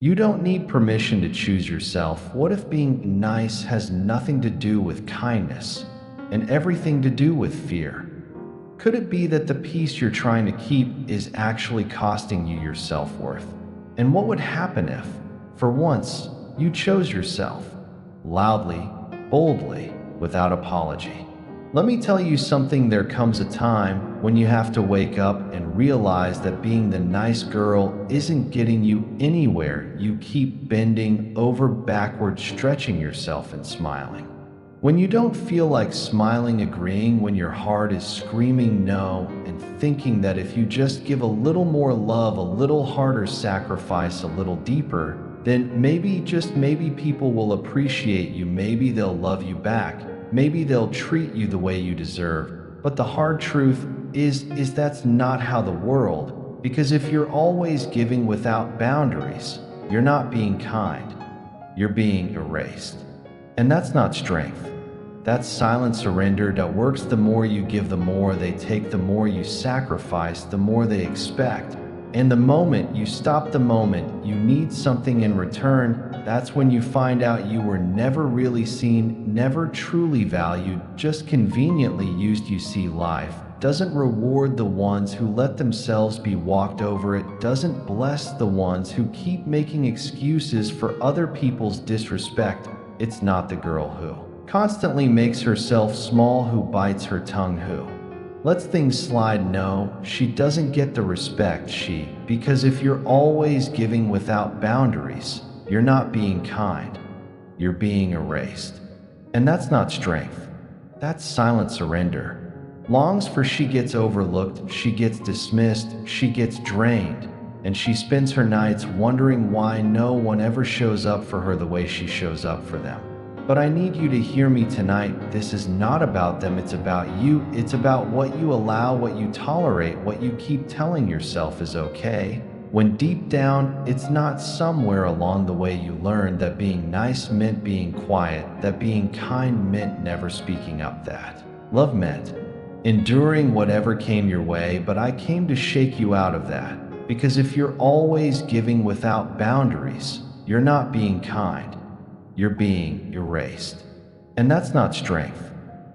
You don't need permission to choose yourself. What if being nice has nothing to do with kindness and everything to do with fear? Could it be that the peace you're trying to keep is actually costing you your self-worth? And what would happen if, for once, you chose yourself, loudly, boldly, without apology? Let me tell you something, there comes a time when you have to wake up and realize that being the nice girl isn't getting you anywhere. You keep bending over backward, stretching yourself and smiling. When you don't feel like smiling, agreeing when your heart is screaming no, and thinking that if you just give a little more love, a little harder, sacrifice a little deeper, then maybe, just maybe, people will appreciate you, maybe they'll love you back, maybe they'll treat you the way you deserve. But the hard truth is that's not how the world, because if you're always giving without boundaries, you're not being kind, you're being erased. And that's not strength. That's silent surrender that works. The more you give, the more they take, the more you sacrifice, the more they expect. And the moment you stop, the moment you need something in return, that's when you find out you were never really seen, never truly valued, just conveniently used. You see, life doesn't reward the ones who let themselves be walked over. It doesn't bless the ones who keep making excuses for other people's disrespect. It's not the girl who constantly makes herself small, who bites her tongue, who lets things slide. No, she doesn't get the respect. Because if you're always giving without boundaries, you're not being kind, you're being erased. And that's not strength, that's silent surrender. Longs for, she gets overlooked, she gets dismissed, she gets drained, and she spends her nights wondering why no one ever shows up for her the way she shows up for them. But I need you to hear me tonight. This is not about them, it's about you. It's about what you allow, what you tolerate, what you keep telling yourself is okay, when deep down, it's not. Somewhere along the way you learned that being nice meant being quiet, that being kind meant never speaking up, that love meant enduring whatever came your way. But I came to shake you out of that, because if you're always giving without boundaries, you're not being kind, you're being erased. And that's not strength,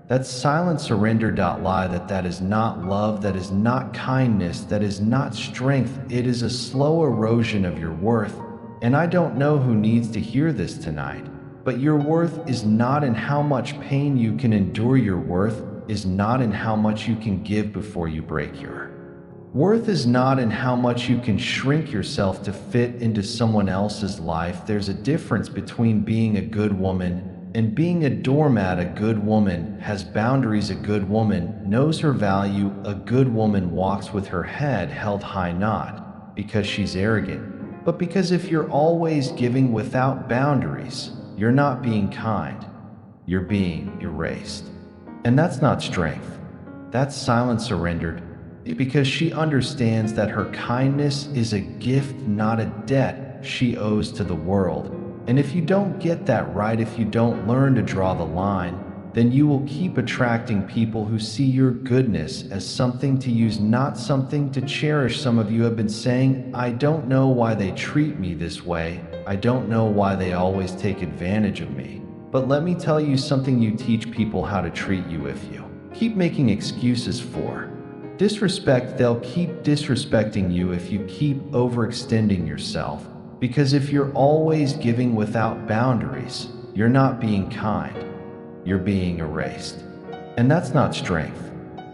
that's silent surrender. Lie that is not love, that is not kindness, that is not strength. It is a slow erosion of your worth. And I don't know who needs to hear this tonight, but your worth is not in how much pain you can endure. Your worth is not in how much you can give before you break. Your worth is not in how much you can shrink yourself to fit into someone else's life. There's a difference between being a good woman and being a doormat. A good woman has boundaries. A good woman knows her value. A good woman walks with her head held high, not because she's arrogant, but because if you're always giving without boundaries, you're not being kind, you're being erased. And that's not strength, that's silent surrender. Because she understands that her kindness is a gift, not a debt she owes to the world. And if you don't get that right, if you don't learn to draw the line, then you will keep attracting people who see your goodness as something to use, not something to cherish. Some of you have been saying, I don't know why they treat me this way. I don't know why they always take advantage of me. But let me tell you something, you teach people how to treat you. If you keep making excuses for disrespect, they'll keep disrespecting you. If you keep overextending yourself, because if you're always giving without boundaries, you're not being kind, you're being erased. And that's not strength,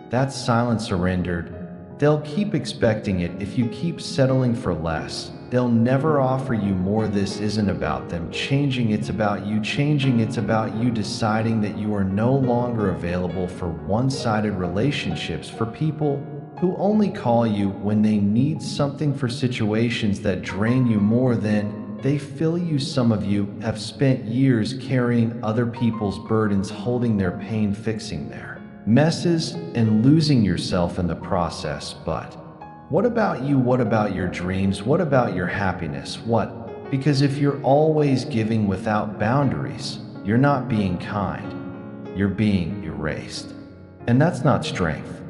that's silent surrender. They'll keep expecting it. If you keep settling for less, they'll never offer you more. This isn't about them changing, it's about you changing. It's about you deciding that you are no longer available for one-sided relationships, for people who only call you when they need something, for situations that drain you more than they fill you. Some of you have spent years carrying other people's burdens, holding their pain, fixing their messes, and losing yourself in the process. But what about you? What about your dreams? What about your happiness? What? Because if you're always giving without boundaries, you're not being kind, you're being erased. And that's not strength,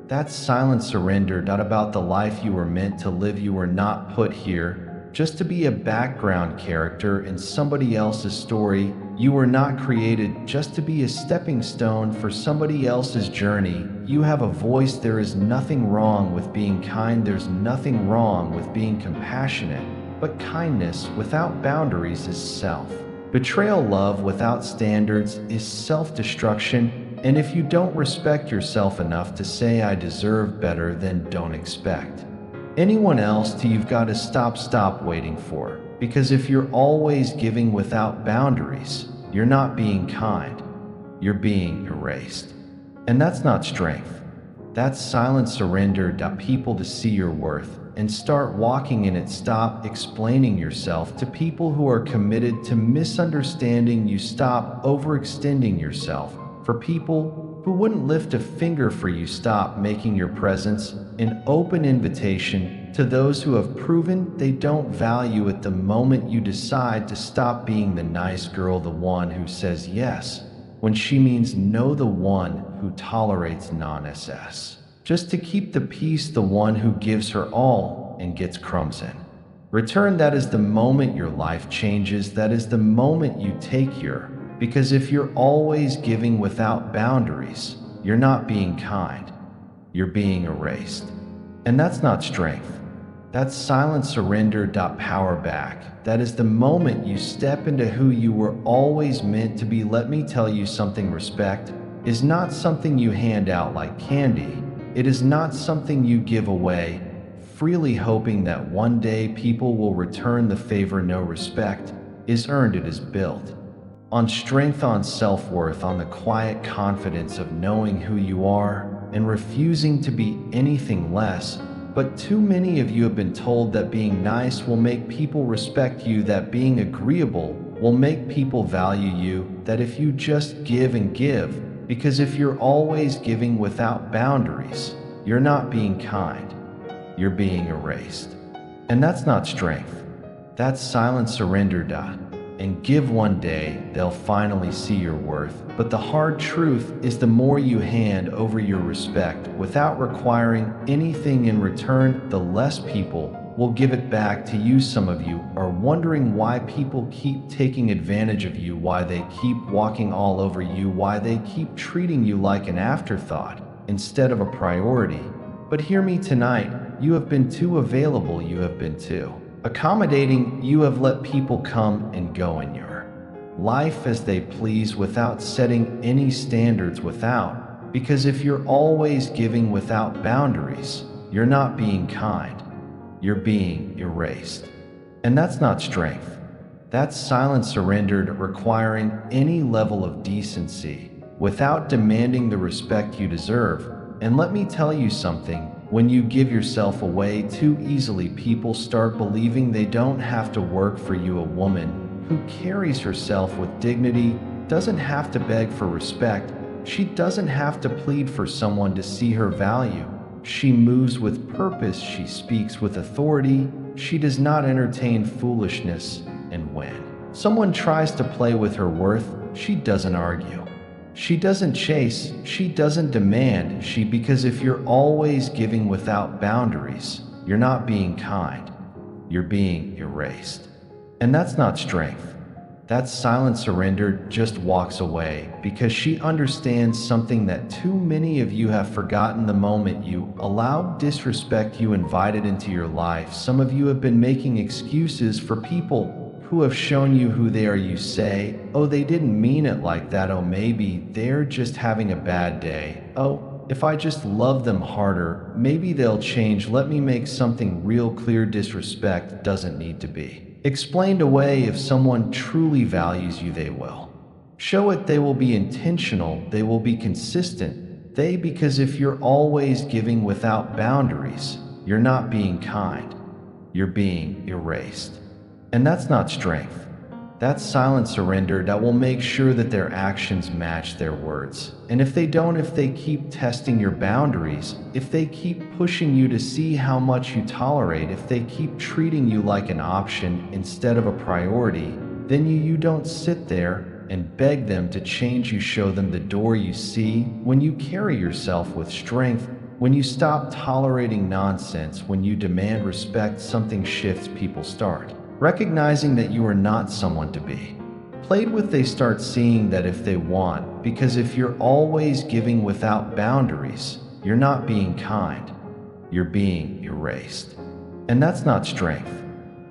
that's silent surrender. Not about the life you were meant to live. You were not put here just to be a background character in somebody else's story. You were not created just to be a stepping stone for somebody else's journey. You have a voice. There is nothing wrong with being kind. There's nothing wrong with being compassionate. But kindness without boundaries is self. Betrayal. Love without standards is self-destruction. And if you don't respect yourself enough to say I deserve better, then don't expect anyone else to. You've got to stop waiting for. Because if you're always giving without boundaries, you're not being kind. You're being erased. And that's not strength. That's silent surrender. People to see your worth and start walking in it. Stop explaining yourself to people who are committed to misunderstanding you. Stop overextending yourself for people who wouldn't lift a finger for you. Stop making your presence an open invitation to those who have proven they don't value it. The moment you decide to stop being the nice girl, the one who says yes when she means no, the one who tolerates non-SS just to keep the peace, the one who gives her all and gets crumbs in return, that is the moment your life changes. That is the moment you take your. Because if you're always giving without boundaries, you're not being kind. You're being erased. And that's not strength. That's silent surrender. Power back. That is the moment you step into who you were always meant to be. Let me tell you something. Respect is not something you hand out like candy. It is not something you give away freely hoping that one day people will return the favor. No, respect is earned. It is built on strength, on self-worth, on the quiet confidence of knowing who you are and refusing to be anything less. But too many of you have been told that being nice will make people respect you, that being agreeable will make people value you, that if you just give and give, because if you're always giving without boundaries, you're not being kind, you're being erased. And that's not strength. That's silent surrender. And give. One day they'll finally see your worth. But the hard truth is the more you hand over your respect without requiring anything in return, the less people will give it back to you. Some of you are wondering why people keep taking advantage of you, why they keep walking all over you, why they keep treating you like an afterthought instead of a priority. But hear me tonight, you have been too available, you have been too accommodating. You have let people come and go in your life as they please without setting any standards. Because if you're always giving without boundaries, you're not being kind, you're being erased. And that's not strength. That's silent surrender, requiring any level of decency without demanding the respect you deserve. And let me tell you something. When you give yourself away too easily, people start believing they don't have to work for you. A woman who carries herself with dignity doesn't have to beg for respect. She doesn't have to plead for someone to see her value. She moves with purpose. She speaks with authority. She does not entertain foolishness. And when someone tries to play with her worth, she doesn't argue. She doesn't chase, she doesn't demand, because if you're always giving without boundaries, you're not being kind, you're being erased. And that's not strength. That's silent surrender. Just walks away because she understands something that too many of you have forgotten. The moment you allowed disrespect, you invited into your life. Some of you have been making excuses for people who have shown you who they are. You say, oh, they didn't mean it like that. Oh, maybe they're just having a bad day. Oh, if I just love them harder, maybe they'll change. Let me make something real clear. Disrespect doesn't need to be explained away. If someone truly values you, they will show it. They will be intentional. They will be consistent. Because if you're always giving without boundaries, you're not being kind. You're being erased. And that's not strength. That's silent surrender. That will make sure that their actions match their words. And if they don't, if they keep testing your boundaries, if they keep pushing you to see how much you tolerate, if they keep treating you like an option instead of a priority, then you don't sit there and beg them to change. You show them the door. You see, when you carry yourself with strength, When you stop tolerating nonsense, when you demand respect, something shifts. People start recognizing that you are not someone to be played with. They start seeing that if they want, because if you're always giving without boundaries, you're not being kind, you're being erased. And that's not strength.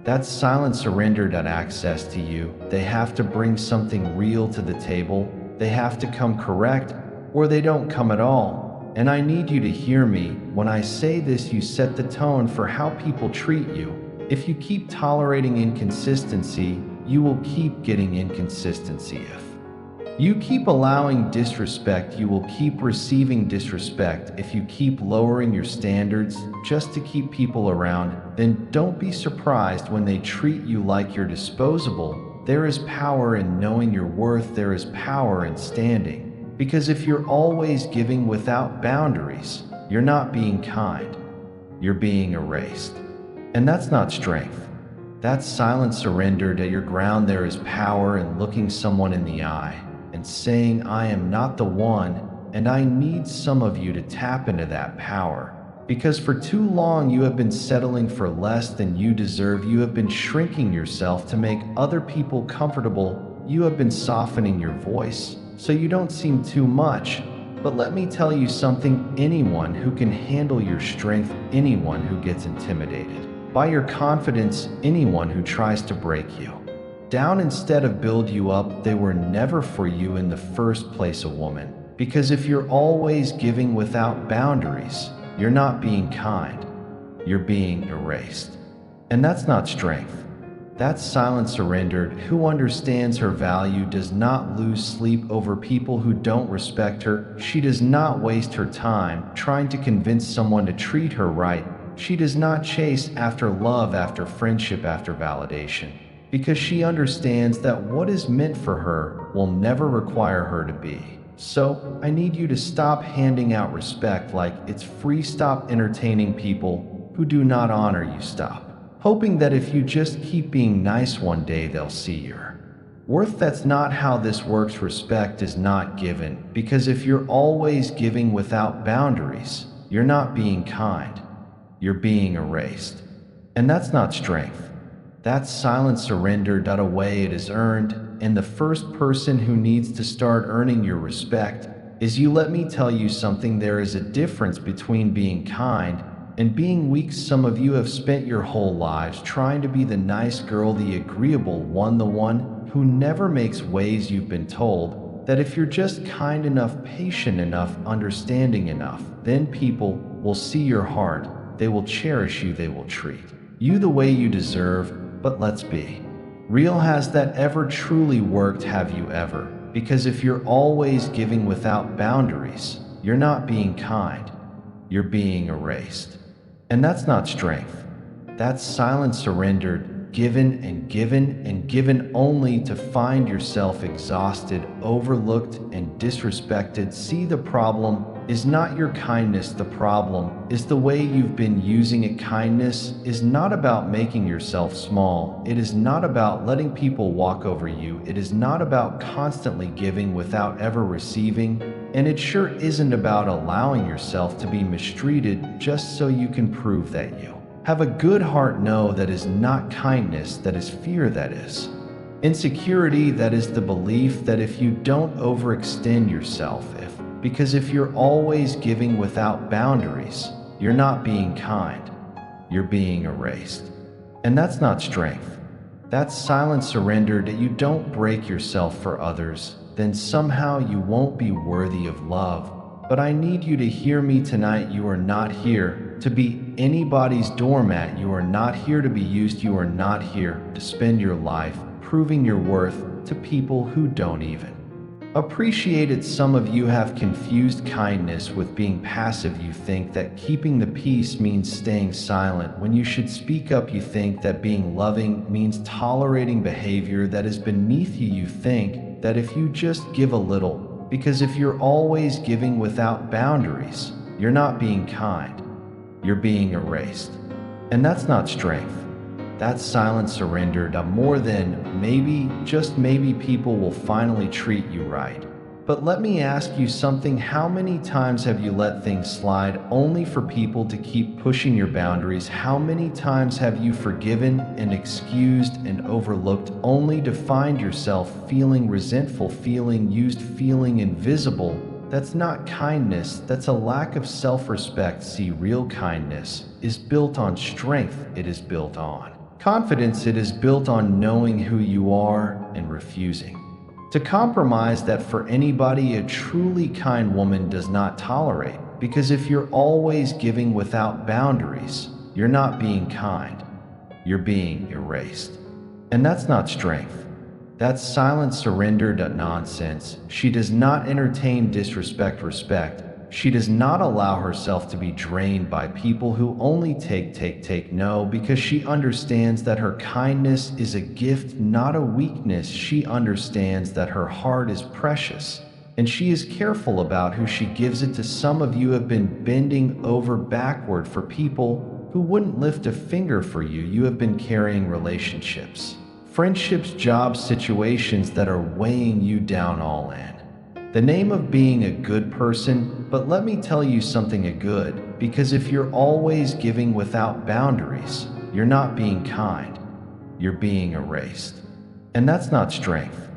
That's silent surrender. That access to you. They have to bring something real to the table. They have to come correct, or they don't come at all. And I need you to hear me when I say this. You set the tone for how people treat you. If you keep tolerating inconsistency, you will keep getting inconsistency. If you keep allowing disrespect, you will keep receiving disrespect. If you keep lowering your standards just to keep people around, then don't be surprised when they treat you like you're disposable. There is power in knowing your worth. There is power in standing. Because if you're always giving without boundaries, you're not being kind, you're being erased. And that's not strength. That's silent surrender to your ground. There is power in looking someone in the eye and saying, I am not the one, and I need some of you to tap into that power. Because for too long you have been settling for less than you deserve. You have been shrinking yourself to make other people comfortable. You have been softening your voice so you don't seem too much. But let me tell you something, anyone who can handle your strength, anyone who gets intimidated by your confidence, anyone who tries to break you down instead of build you up, they were never for you in the first place, a woman. Because if you're always giving without boundaries, you're not being kind, you're being erased. And that's not strength. That silent surrender. Who understands her value does not lose sleep over people who don't respect her. She does not waste her time trying to convince someone to treat her right. She does not chase after love, after friendship, after validation. Because she understands that what is meant for her will never require her to be. So, I need you to stop handing out respect like it's free. Stop entertaining people who do not honor you. Stop hoping that if you just keep being nice, one day they'll see your worth. That's not how this works. Respect is not given, because if you're always giving without boundaries, you're not being kind, you're being erased. And that's not strength. That's silent surrender. A way it is earned, and the first person who needs to start earning your respect is you. Let me tell you something, there is a difference between being kind and being weak. Some of you have spent your whole lives trying to be the nice girl, the agreeable one, the one who never makes waves. You've been told that if you're just kind enough, patient enough, understanding enough, then people will see your heart, they will cherish you, they will treat you the way you deserve. But let's be real, has that ever truly worked? Have you ever? Because if you're always giving without boundaries, you're not being kind, you're being erased. And that's not strength. That's silent surrender, given and given and given only to find yourself exhausted, overlooked, and disrespected. See, the problem is not your kindness. The problem is the way you've been using it. Kindness is not about making yourself small. It is not about letting people walk over you. It is not about constantly giving without ever receiving. And it sure isn't about allowing yourself to be mistreated just so you can prove that you have a good heart. No, that is not kindness. That is fear. That is insecurity. That is the belief that if you don't overextend yourself, because if you're always giving without boundaries, you're not being kind, you're being erased. And that's not strength. That's silent surrender. That you don't break yourself for others, then somehow you won't be worthy of love. But I need you to hear me tonight. You are not here to be anybody's doormat. You are not here to be used. You are not here to spend your life proving your worth to people who don't even appreciate it. Some of you have confused kindness with being passive. You think that keeping the peace means staying silent when you should speak up. You think that being loving means tolerating behavior that is beneath you. You think that if you just give a little, because if you're always giving without boundaries, you're not being kind, you're being erased. And that's not strength. That's silent surrender. More than maybe, just maybe, people will finally treat you right. But let me ask you something. How many times have you let things slide only for people to keep pushing your boundaries? How many times have you forgiven and excused and overlooked only to find yourself feeling resentful, feeling used, feeling invisible? That's not kindness, that's a lack of self-respect. See, real kindness is built on strength, it is built on confidence, it is built on knowing who you are and refusing to compromise. That for anybody, a truly kind woman does not tolerate. Because if you're always giving without boundaries, you're not being kind, you're being erased. And that's not strength. That's silent surrender to nonsense. She does not entertain disrespect, respect. She does not allow herself to be drained by people who only take. No, because she understands that her kindness is a gift, not a weakness. She understands that her heart is precious, and she is careful about who she gives it to. Some of you have been bending over backward for people who wouldn't lift a finger for you. You have been carrying relationships, friendships, jobs, situations that are weighing you down, all in the name of being a good person. But let me tell you something, a good, because if you're always giving without boundaries, you're not being kind, you're being erased. And that's not strength,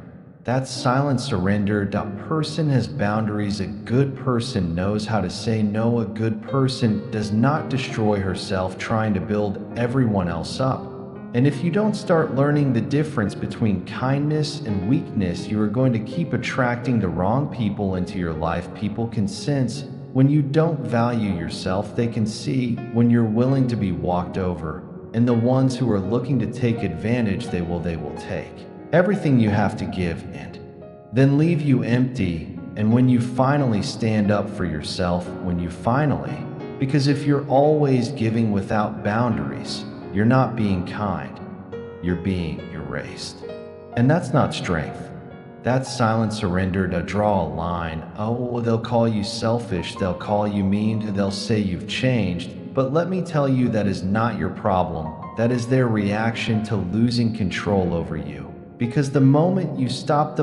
that's silent surrender. That person has boundaries. A good person knows how to say no. A good person does not destroy herself trying to build everyone else up. And if you don't start learning the difference between kindness and weakness, you are going to keep attracting the wrong people into your life. People can sense when you don't value yourself. They can see when you're willing to be walked over. And the ones who are looking to take advantage, they will take everything you have to give and then leave you empty. And when you finally stand up for yourself, because if you're always giving without boundaries, you're not being kind, you're being erased. And that's not strength, that's silent surrender. To draw a line. Oh, they'll call you selfish, they'll call you mean, they'll say you've changed. But let me tell you, that is not your problem. That is their reaction to losing control over you. Because the moment you stop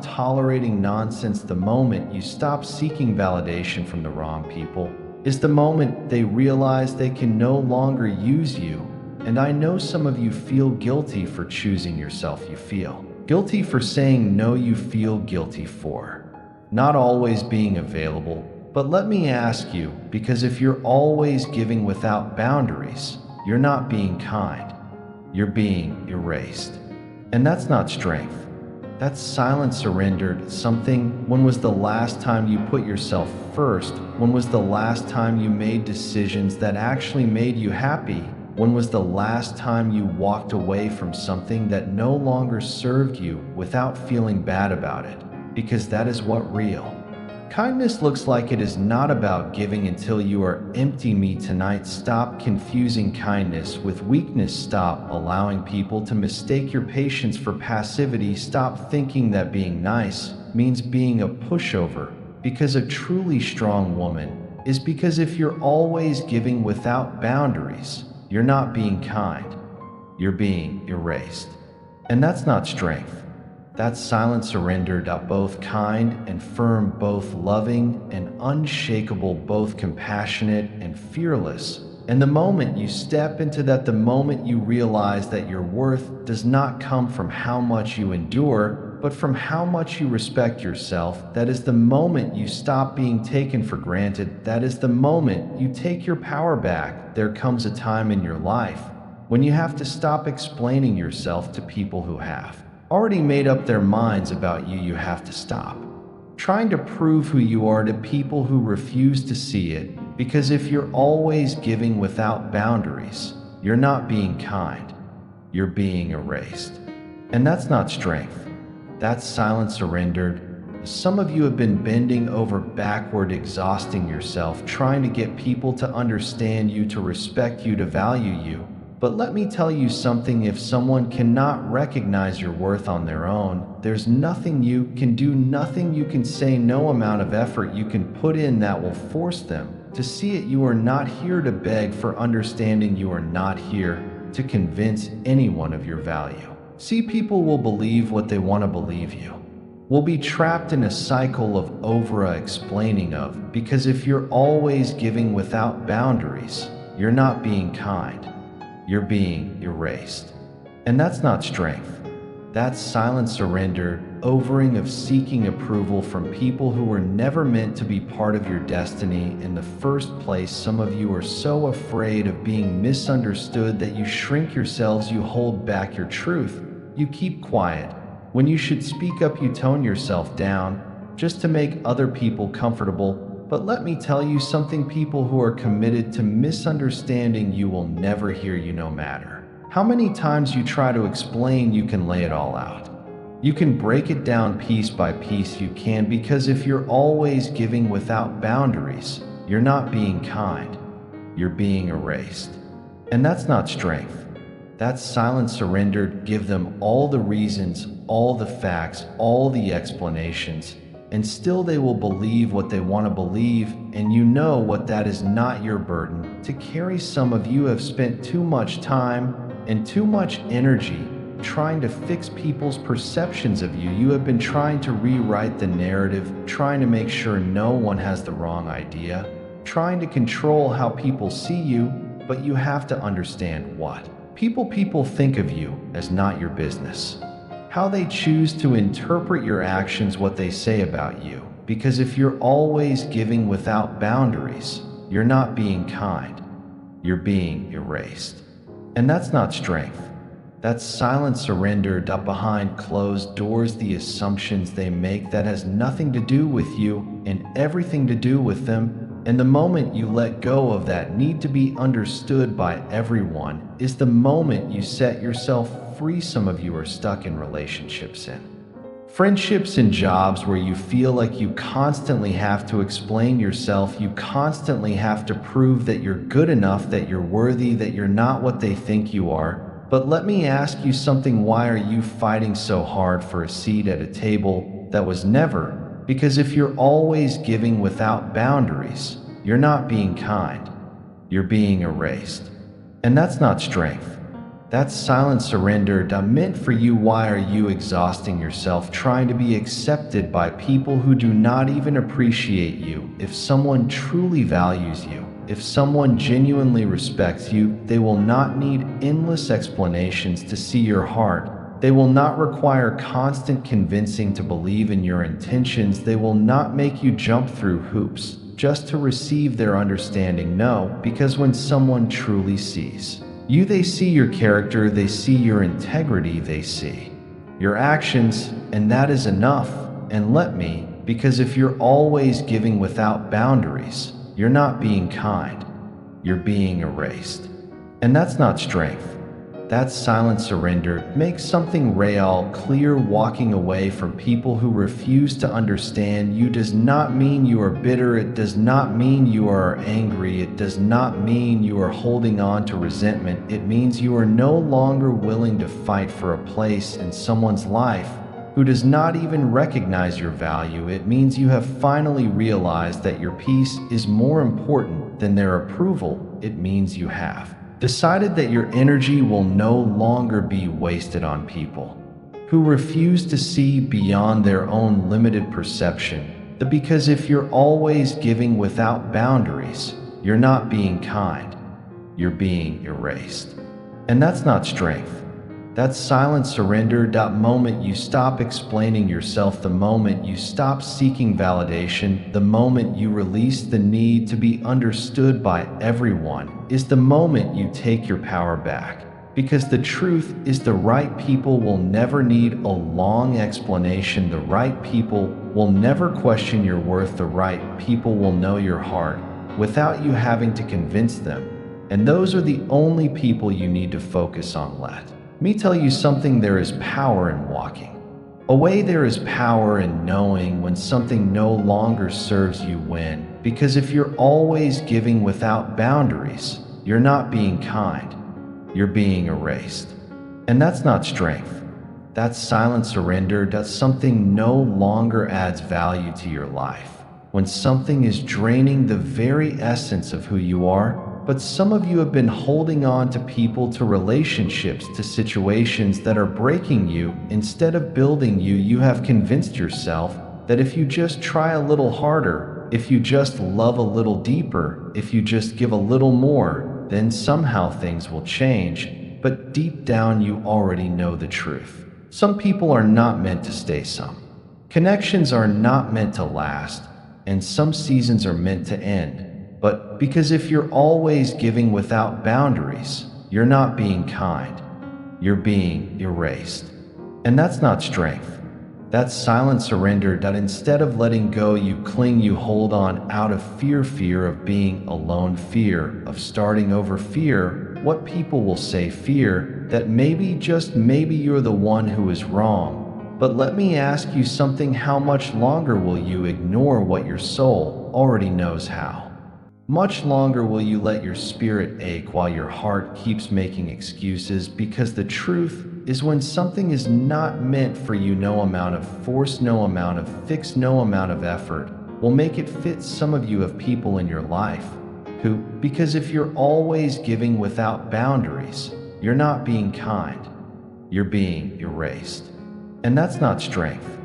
tolerating nonsense, the moment you stop seeking validation from the wrong people, is the moment they realize they can no longer use you. And I know some of you feel guilty for choosing yourself. You feel guilty for saying no. You feel guilty for not always being available. But let me ask you, because if you're always giving without boundaries, you're not being kind, you're being erased. And that's not strength, that's silent surrender to something. When was the last time you put yourself first? When was the last time you made decisions that actually made you happy? When was the last time you walked away from something that no longer served you without feeling bad about it? Because that is what real kindness looks like. It is not about giving until you are empty. Me tonight, stop confusing kindness with weakness. Stop allowing people to mistake your patience for passivity. Stop thinking that being nice means being a pushover. Because a truly strong woman is because if you're always giving without boundaries, you're not being kind, you're being erased. And that's not strength, that's silent surrender. Both kind and firm, both loving and unshakable, both compassionate and fearless. And the moment you step into that, the moment you realize that your worth does not come from how much you endure, but from how much you respect yourself, that is the moment you stop being taken for granted. That is the moment you take your power back. There comes a time in your life when you have to stop explaining yourself to people who have already made up their minds about you. You have to stop trying to prove who you are to people who refuse to see it. Because if you're always giving without boundaries, you're not being kind, you're being erased. And that's not strength, that's silent surrender. Some of you have been bending over backward, exhausting yourself, trying to get people to understand you, to respect you, to value you. But let me tell you something, if someone cannot recognize your worth on their own, there's nothing you can do, nothing you can say, no amount of effort you can put in that will force them to see it. You are not here to beg for understanding, you are not here to convince anyone of your value. See, people will believe what they want to believe you. We'll be trapped in a cycle of over-explaining of, because if you're always giving without boundaries, you're not being kind. You're being erased. And that's not strength. That's silent surrender, overing of seeking approval from people who were never meant to be part of your destiny in the first place. Some of you are so afraid of being misunderstood that you shrink yourselves, you hold back your truth, you keep quiet. When you should speak up, you tone yourself down just to make other people comfortable. But let me tell you something, people who are committed to misunderstanding you will never hear you no matter how many times you try to explain. You can lay it all out. You can break it down piece by piece, you can, because if you're always giving without boundaries, you're not being kind. You're being erased. And that's not strength. That's silent surrender. Give them all the reasons, all the facts, all the explanations, and still they will believe what they want to believe, and you know what, that is not your burden to carry. Some of you have spent too much time and too much energy trying to fix people's perceptions of you. You have been trying to rewrite the narrative, trying to make sure no one has the wrong idea, trying to control how people see you, but you have to understand what people think of you as not your business. How they choose to interpret your actions, what they say about you. Because if you're always giving without boundaries, you're not being kind. You're being erased. And that's not strength. That's silent surrender. Behind closed doors, the assumptions they make, that has nothing to do with you and everything to do with them. And the moment you let go of that need to be understood by everyone is the moment you set yourself free. Some of you are stuck in relationships and friendships and jobs where you feel like you constantly have to explain yourself. You constantly have to prove that you're good enough, that you're worthy, that you're not what they think you are. But let me ask you something. Why are you fighting so hard for a seat at a table that was never? Because if you're always giving without boundaries, you're not being kind. You're being erased. And that's not strength. That's silent surrender. Meant for you. Why are you exhausting yourself trying to be accepted by people who do not even appreciate you? If someone truly values you, if someone genuinely respects you, they will not need endless explanations to see your heart. They will not require constant convincing to believe in your intentions. They will not make you jump through hoops just to receive their understanding. No, because when someone truly sees you, they see your character, they see your integrity, they see your actions, and that is enough. And because if you're always giving without boundaries, you're not being kind. You're being erased. And that's not strength. That's silent surrender. Make something real clear. Walking away from people who refuse to understand you does not mean you are bitter. It does not mean you are angry. It does not mean you are holding on to resentment. It means you are no longer willing to fight for a place in someone's life who does not even recognize your value. It means you have finally realized that your peace is more important than their approval. It means you have decided that your energy will no longer be wasted on people who refuse to see beyond their own limited perception. Because if you're always giving without boundaries, you're not being kind. You're being erased. And that's not strength. That's silent surrender. Moment you stop explaining yourself, the moment you stop seeking validation, the moment you release the need to be understood by everyone, is the moment you take your power back. Because the truth is, the right people will never need a long explanation. The right people will never question your worth. The right people will know your heart without you having to convince them. And those are the only people you need to focus on. Let me tell you something, there is power in walking away. There is power in knowing when something no longer serves you. When, because if you're always giving without boundaries, you're not being kind. You're being erased. And that's not strength. That's silent surrender. That something no longer adds value to your life. When something is draining the very essence of who you are, But some of you have been holding on to people, to relationships, to situations that are breaking you instead of building you. You have convinced yourself that if you just try a little harder, if you just love a little deeper, if you just give a little more, then somehow things will change. But deep down, you already know the truth. Some people are not meant to stay. Some connections are not meant to last, and some seasons are meant to end. But because if you're always giving without boundaries, you're not being kind. You're being erased. And that's not strength. That's silent surrender. That instead of letting go, you cling, you hold on out of fear, fear of being alone, fear of starting over, fear what people will say, fear that maybe, just maybe, you're the one who is wrong. But let me ask you something: how much longer will you ignore what your soul already knows how? Much longer will you let your spirit ache while your heart keeps making excuses? Because the truth is, when something is not meant for you, no amount of force, no amount of fix, no amount of effort will make it fit. Some of you have people in your life who, because if you're always giving without boundaries, you're not being kind, you're being erased. And that's not strength.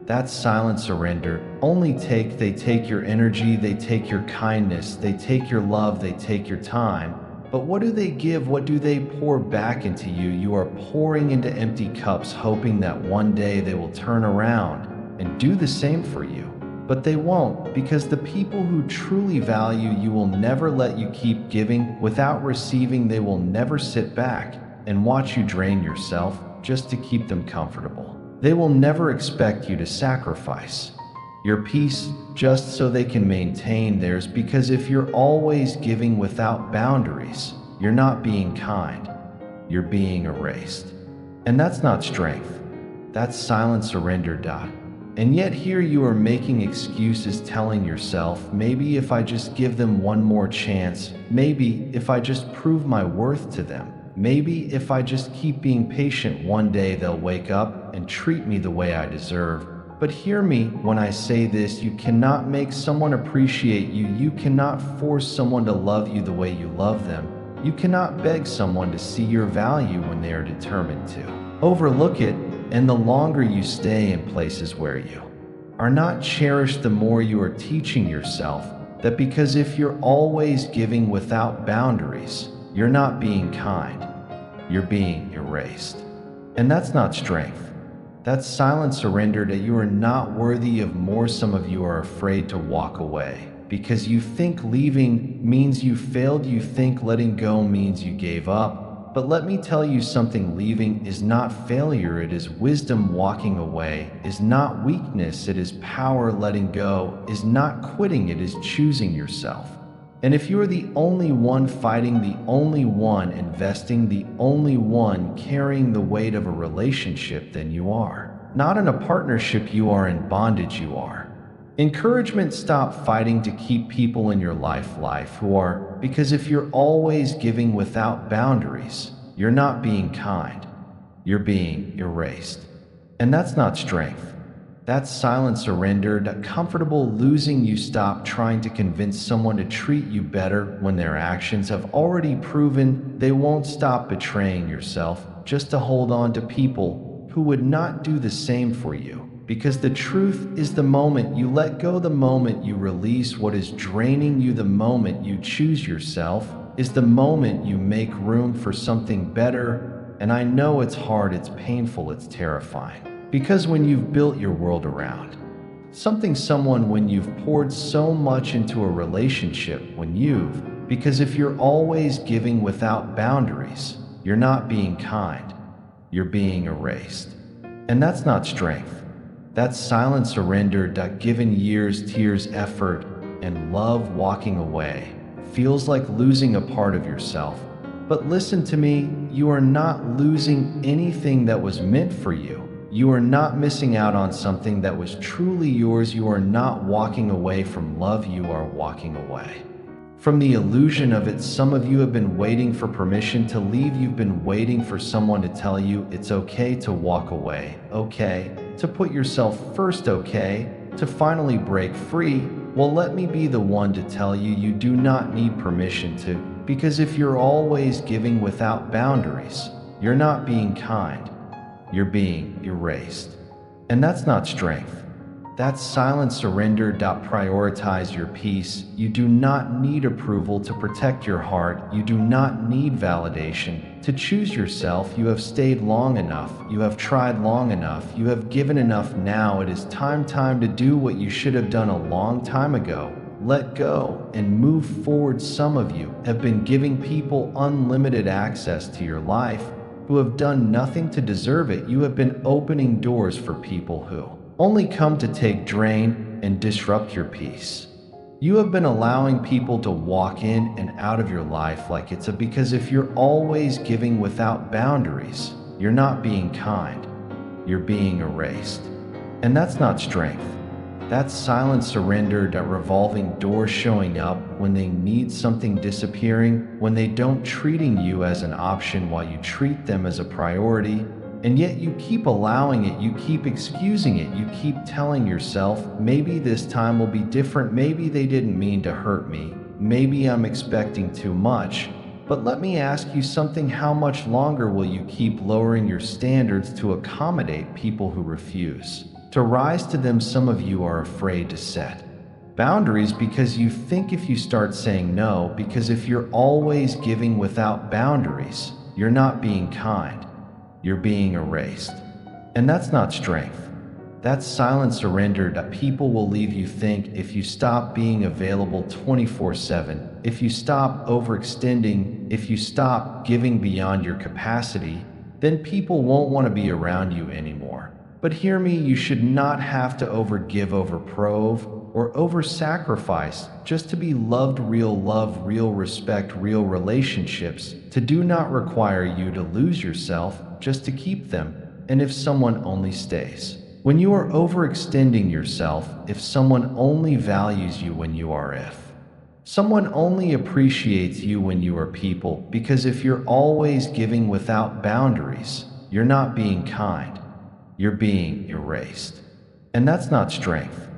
That's silent surrender. They take your energy, they take your kindness, they take your love, they take your time. But what do they give? What do they pour back into you? You are pouring into empty cups, hoping that one day they will turn around and do the same for you. But they won't, because the people who truly value you will never let you keep giving without receiving. They will never sit back and watch you drain yourself just to keep them comfortable. They will never expect you to sacrifice your peace just so they can maintain theirs. Because if you're always giving without boundaries, you're not being kind, you're being erased. And that's not strength. That's silent surrender. And yet here you are making excuses, telling yourself, maybe if I just give them one more chance, maybe if I just prove my worth to them, maybe if I just keep being patient, one day they'll wake up and treat me the way I deserve. But hear me when I say this: you cannot make someone appreciate you. You cannot force someone to love you the way you love them. You cannot beg someone to see your value when they are determined to overlook it. And the longer you stay in places where you are not cherished, the more you are teaching yourself that because if you're always giving without boundaries, you're not being kind, you're being erased. And that's not strength. That's silent surrender, that you are not worthy of more. Some of you are afraid to walk away because you think leaving means you failed. You think letting go means you gave up. But let me tell you something: leaving is not failure, it is wisdom. Walking away is not weakness, it is power. Letting go is not quitting, it is choosing yourself. And if you are the only one fighting, the only one investing, the only one carrying the weight of a relationship, then you are not in a partnership, you are in bondage. You are encouragement. Stop fighting to keep people in your life who are, because if you're always giving without boundaries, you're not being kind, you're being erased. And that's not strength. That's silent surrender. That comfortable losing. You stop trying to convince someone to treat you better when their actions have already proven they won't. Stop betraying yourself just to hold on to people who would not do the same for you. Because the truth is, the moment you let go, the moment you release what is draining you, the moment you choose yourself, is the moment you make room for something better. And I know it's hard, it's painful, it's terrifying. Because when you've built your world around someone, when you've poured so much into a relationship, because if you're always giving without boundaries, you're not being kind, you're being erased. And that's not strength. That's silent surrender. Given years, tears, effort, and love, walking away feels like losing a part of yourself. But listen to me, you are not losing anything that was meant for you. You are not missing out on something that was truly yours. You are not walking away from love, you are walking away from the illusion of it. Some of you have been waiting for permission to leave. You've been waiting for someone to tell you it's okay to walk away, okay to put yourself first, okay to finally break free. Well, let me be the one to tell you, you do not need permission to because if you're always giving without boundaries, you're not being kind. You're being erased. And that's not strength. That's silent surrender. Prioritize your peace. You do not need approval to protect your heart. You do not need validation to choose yourself. You have stayed long enough. You have tried long enough. You have given enough. Now it is time to do what you should have done a long time ago. Let go and move forward. Some of you have been giving people unlimited access to your life who have done nothing to deserve it. You have been opening doors for people who only come to take, drain, and disrupt your peace. You have been allowing people to walk in and out of your life like it's because if you're always giving without boundaries, you're not being kind. You're being erased. And that's not strength. That's silent surrender. Revolving doors. Showing up when they need something, disappearing when they don't, treating you as an option while you treat them as a priority. And yet you keep allowing it, you keep excusing it, you keep telling yourself, maybe this time will be different, maybe they didn't mean to hurt me, maybe I'm expecting too much. But let me ask you something, how much longer will you keep lowering your standards to accommodate people who refuse to rise to them? Some of you are afraid to set boundaries because you think if you start saying no, because if you're always giving without boundaries, you're not being kind. You're being erased. And that's not strength. That's silent surrender. People will leave you. Think if you stop being available 24/7, if you stop overextending, if you stop giving beyond your capacity, then people won't want to be around you anymore. But hear me, you should not have to overgive, overprove, or over-sacrifice just to be loved. Real love, real respect, real relationships do not require you to lose yourself just to keep them. And if someone only stays when you are overextending yourself, if someone only values you when you are, if someone only appreciates you when you are people, because if you're always giving without boundaries, you're not being kind. You're being erased. And that's not strength.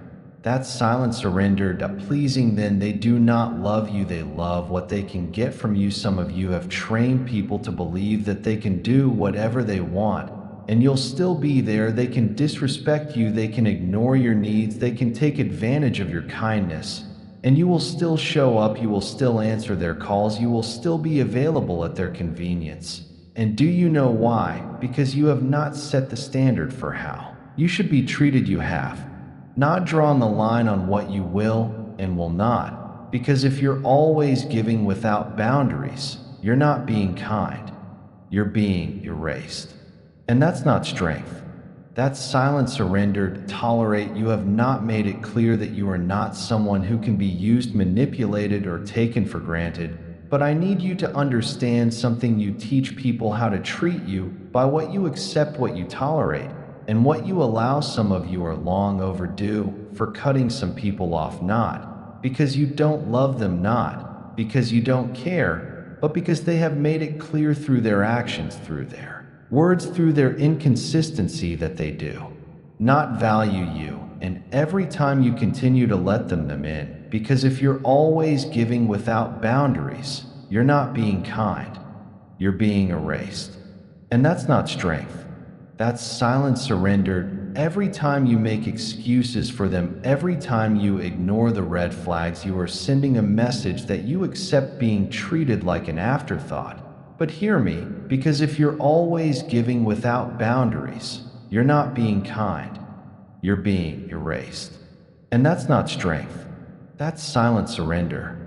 That's silent surrender. Pleasing, then they do not love you, they love what they can get from you. Some of you have trained people to believe that they can do whatever they want, and you'll still be there. They can disrespect you, they can ignore your needs, they can take advantage of your kindness, and you will still show up, you will still answer their calls, you will still be available at their convenience. And do you know why? Because you have not set the standard for how you should be treated. You have not drawn the line on what you will and will not, because if you're always giving without boundaries, you're not being kind. You're being erased. And that's not strength. That's silent surrender. Tolerate. You have not made it clear that you are not someone who can be used, manipulated, or taken for granted. But I need you to understand something. You teach people how to treat you by what you accept, what you tolerate, and what you allow. Some of you are long overdue for cutting some people off, not because you don't love them, not because you don't care, but because they have made it clear through their actions, through their words, through their inconsistency that they do not value you. And every time you continue to let them in, because if you're always giving without boundaries, you're not being kind. You're being erased. And that's not strength. That's silent surrender. Every time you make excuses for them, every time you ignore the red flags, you are sending a message that you accept being treated like an afterthought. But hear me, because if you're always giving without boundaries, you're not being kind. You're being erased. And that's not strength. That's silent surrender.